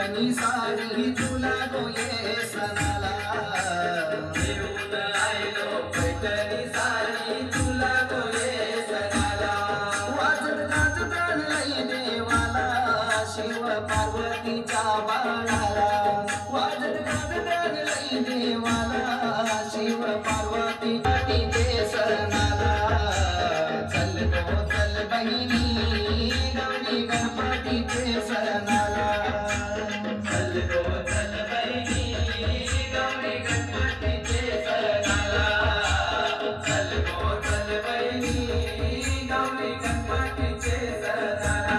पैठणी साडी तुला गोये सणाला घेऊन आलो पैठणी साडी तुला गोये सणाला वाजत गाजत आणलंय देवाला शिव पार्वतीच्या बाळाला वाजत गाजत आणलंय देवाला शिव पार्वतीच्या तिथे सणाला चल गो चल बहिणी गौरी गणपतीचे सणाला चल गो चल बहिणी गौरी गणपतीचे सणाला चल गो चल बहिणी गौरी गणपतीचे सणाला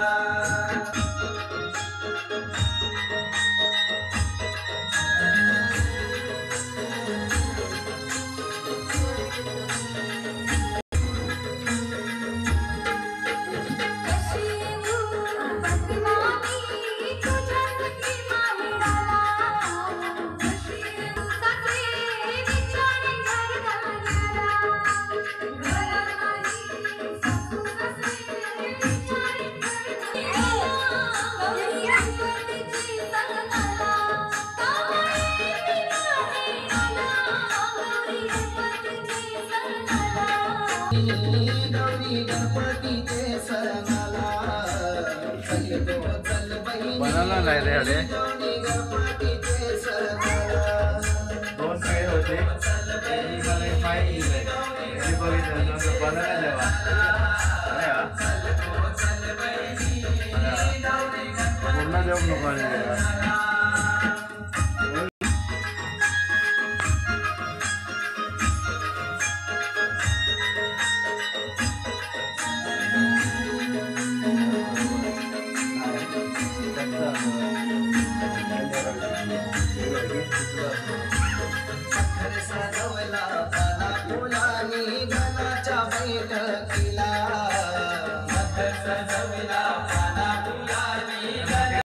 गौरी गणपतीचे सणाला चल गो चल बहिणी गौरी गणपतीचे सणाला दोन काय होते माहिती पूर्ण देऊ नको सजवला पाना फुलांनी घनाच्या बैठकीला